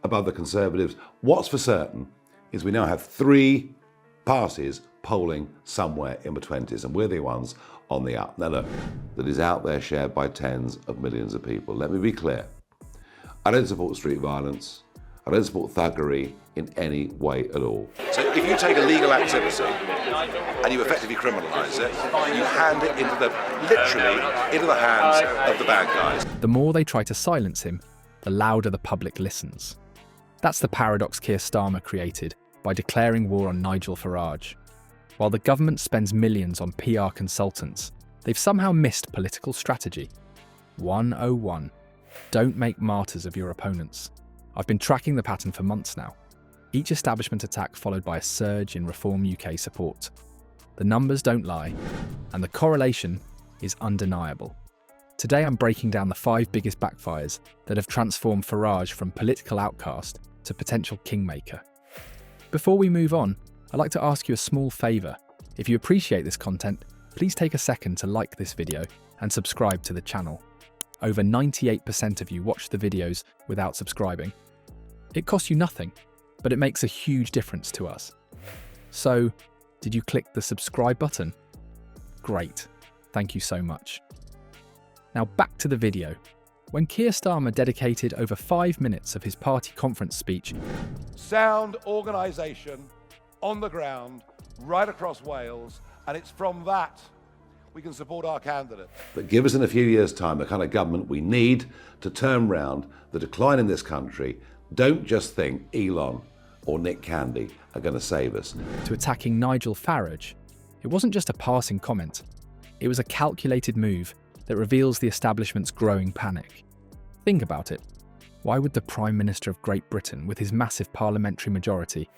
above the Conservatives. What's for certain is we now have three parties polling somewhere in the 20s, and we're the ones on the up. Now look, that is out there shared by tens of millions of people. Let me be clear. I don't support street violence. I don't support thuggery in any way at all. So if you take a legal activity and you effectively criminalise it, you hand it literally into the hands of the bad guys. The more they try to silence him, the louder the public listens. That's the paradox Keir Starmer created by declaring war on Nigel Farage. While the government spends millions on PR consultants, they've somehow missed political strategy. 101. Don't make martyrs of your opponents. I've been tracking the pattern for months now. Each establishment attack followed by a surge in Reform UK support. The numbers don't lie, and the correlation is undeniable. Today I'm breaking down the 5 biggest backfires that have transformed Farage from political outcast to potential kingmaker. Before we move on, I'd like to ask you a small favour. If you appreciate this content, please take a second to like this video and subscribe to the channel. Over 98% of you watch the videos without subscribing. It costs you nothing, but it makes a huge difference to us. So, did you click the subscribe button? Great, thank you so much. Now back to the video. When Keir Starmer dedicated over 5 minutes of his party conference speech, sound organisation on the ground, right across Wales, and it's from that we can support our candidate. But give us in a few years' time the kind of government we need to turn round the decline in this country. Don't just think Elon or Nick Candy are going to save us. to attacking Nigel Farage, it wasn't just a passing comment. It was a calculated move that reveals the establishment's growing panic. Think about it. Why would the Prime Minister of Great Britain, with his massive parliamentary majority,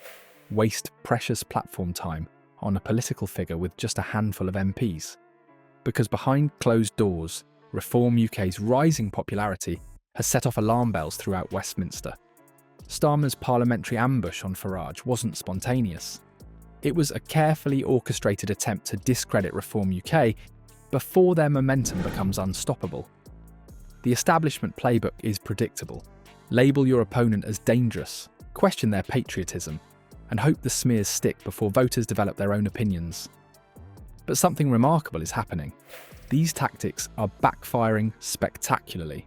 waste precious platform time on a political figure with just a handful of MPs? Because behind closed doors, Reform UK's rising popularity has set off alarm bells throughout Westminster. Starmer's parliamentary ambush on Farage wasn't spontaneous. It was a carefully orchestrated attempt to discredit Reform UK before their momentum becomes unstoppable. The establishment playbook is predictable. Label your opponent as dangerous, question their patriotism, and hope the smears stick before voters develop their own opinions. But something remarkable is happening. These tactics are backfiring spectacularly.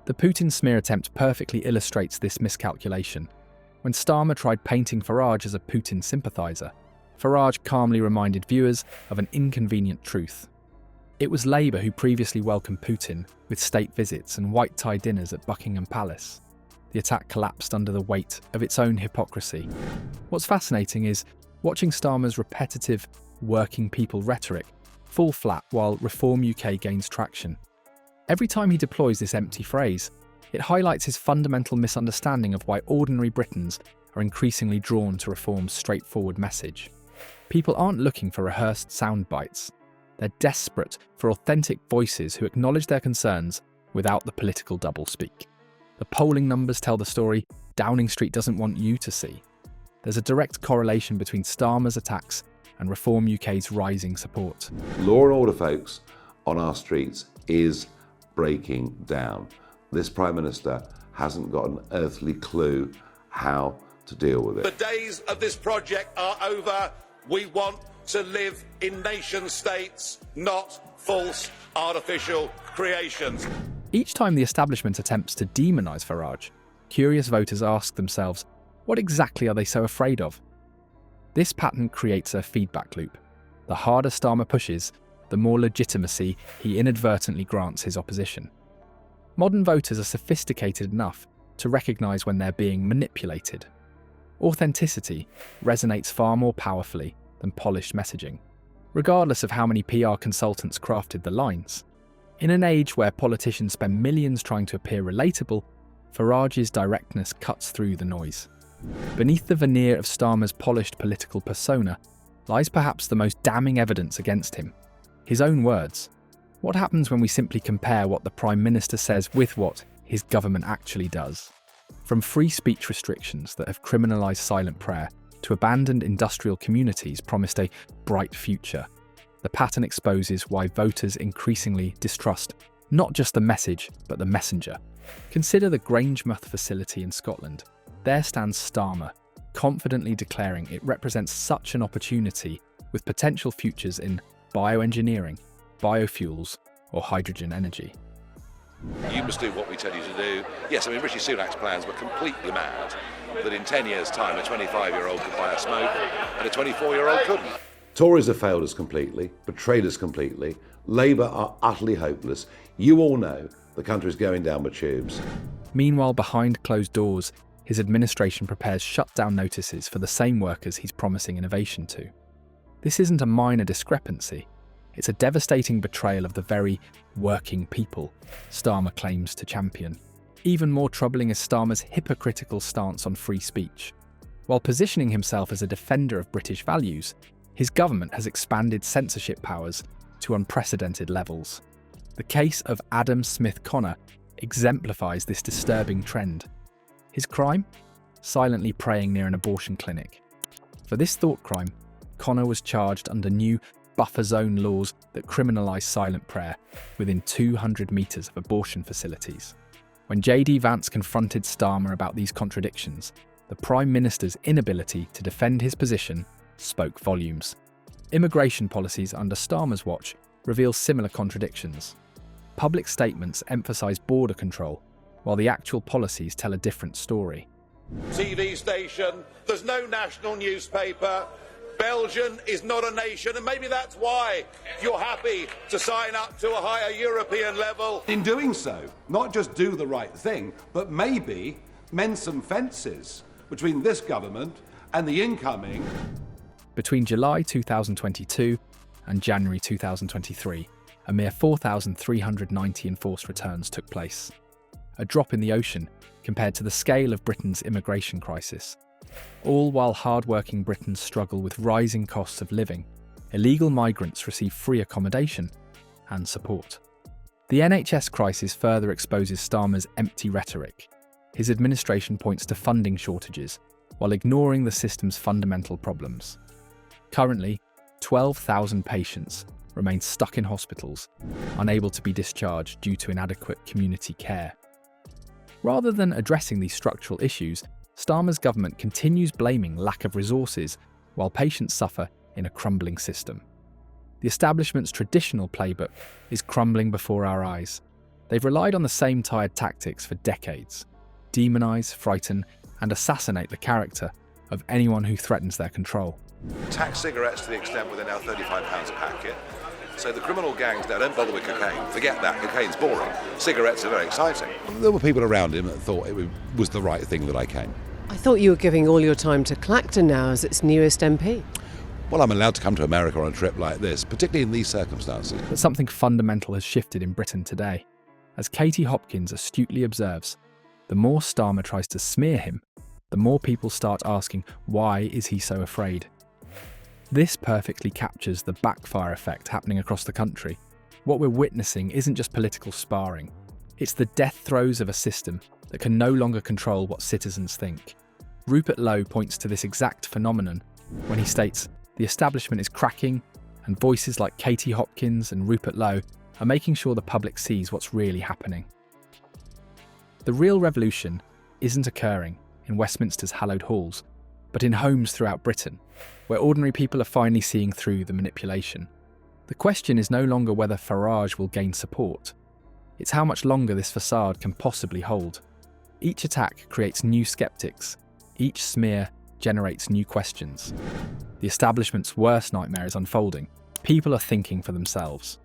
The Putin smear attempt perfectly illustrates this miscalculation. When Starmer tried painting Farage as a Putin sympathiser, Farage calmly reminded viewers of an inconvenient truth. It was Labour who previously welcomed Putin with state visits and white-tie dinners at Buckingham Palace. The attack collapsed under the weight of its own hypocrisy. What's fascinating is watching Starmer's repetitive working people rhetoric fall flat while Reform UK gains traction. Every time he deploys this empty phrase, it highlights his fundamental misunderstanding of why ordinary Britons are increasingly drawn to Reform's straightforward message. People aren't looking for rehearsed sound bites. They're desperate for authentic voices who acknowledge their concerns without the political doublespeak. The polling numbers tell the story Downing Street doesn't want you to see. There's a direct correlation between Starmer's attacks and Reform UK's rising support. Law and order, folks, on our streets is breaking down. This Prime Minister hasn't got an earthly clue how to deal with it. The days of this project are over. We want to live in nation states, not false, artificial creations. Each time the establishment attempts to demonise Farage, curious voters ask themselves, what exactly are they so afraid of? This pattern creates a feedback loop. The harder Starmer pushes, the more legitimacy he inadvertently grants his opposition. Modern voters are sophisticated enough to recognise when they're being manipulated. Authenticity resonates far more powerfully than polished messaging, regardless of how many PR consultants crafted the lines. In an age where politicians spend millions trying to appear relatable, Farage's directness cuts through the noise. Beneath the veneer of Starmer's polished political persona lies perhaps the most damning evidence against him. His own words. What happens when we simply compare what the Prime Minister says with what his government actually does? From free speech restrictions that have criminalised silent prayer to abandoned industrial communities promised a bright future, the pattern exposes why voters increasingly distrust not just the message, but the messenger. Consider the Grangemouth facility in Scotland. There stands Starmer, confidently declaring it represents such an opportunity with potential futures in bioengineering, biofuels, or hydrogen energy. You must do what we tell you to do. Yes, I mean, Rishi Sunak's plans were completely mad, that in 10 years' time a 25-year-old could buy a smoke and a 24-year-old couldn't. Tories have failed us completely, betrayed us completely. Labour are utterly hopeless. You all know the country's going down with tubes. Meanwhile, behind closed doors, his administration prepares shutdown notices for the same workers he's promising innovation to. This isn't a minor discrepancy. It's a devastating betrayal of the very working people Starmer claims to champion. Even more troubling is Starmer's hypocritical stance on free speech. While positioning himself as a defender of British values, his government has expanded censorship powers to unprecedented levels. The case of Adam Smith Connor exemplifies this disturbing trend. His crime? Silently praying near an abortion clinic. For this thought crime, Connor was charged under new buffer zone laws that criminalise silent prayer within 200 metres of abortion facilities. When JD Vance confronted Starmer about these contradictions, the Prime Minister's inability to defend his position spoke volumes. Immigration policies under Starmer's watch reveal similar contradictions. Public statements emphasise border control, while the actual policies tell a different story. TV station, there's no national newspaper, Belgium is not a nation, and maybe that's why you're happy to sign up to a higher European level. In doing so, not just do the right thing, but maybe mend some fences between this government and the incoming. Between July 2022 and January 2023, a mere 4,390 enforced returns took place. A drop in the ocean compared to the scale of Britain's immigration crisis. All while hard-working Britons struggle with rising costs of living, illegal migrants receive free accommodation and support. The NHS crisis further exposes Starmer's empty rhetoric. His administration points to funding shortages, while ignoring the system's fundamental problems. Currently, 12,000 patients remain stuck in hospitals, unable to be discharged due to inadequate community care. Rather than addressing these structural issues, Starmer's government continues blaming lack of resources while patients suffer in a crumbling system. The establishment's traditional playbook is crumbling before our eyes. They've relied on the same tired tactics for decades: demonise, frighten, and assassinate the character of anyone who threatens their control. Tax cigarettes to the extent where they're now £35 a packet. So the criminal gangs now don't bother with cocaine. Forget that, cocaine's boring. Cigarettes are very exciting. There were people around him that thought it was the right thing that I came. I thought you were giving all your time to Clacton now as its newest MP. Well, I'm allowed to come to America on a trip like this, particularly in these circumstances. But something fundamental has shifted in Britain today. As Kaite Hopkins astutely observes, the more Starmer tries to smear him, the more people start asking, why is he so afraid? This perfectly captures the backfire effect happening across the country. What we're witnessing isn't just political sparring. It's the death throes of a system that can no longer control what citizens think. Rupert Lowe points to this exact phenomenon when he states, the establishment is cracking, and voices like Kaite Hopkins and Rupert Lowe are making sure the public sees what's really happening. The real revolution isn't occurring in Westminster's hallowed halls, but in homes throughout Britain, where ordinary people are finally seeing through the manipulation. The question is no longer whether Farage will gain support. It's how much longer this facade can possibly hold. Each attack creates new skeptics. Each smear generates new questions. The establishment's worst nightmare is unfolding. People are thinking for themselves.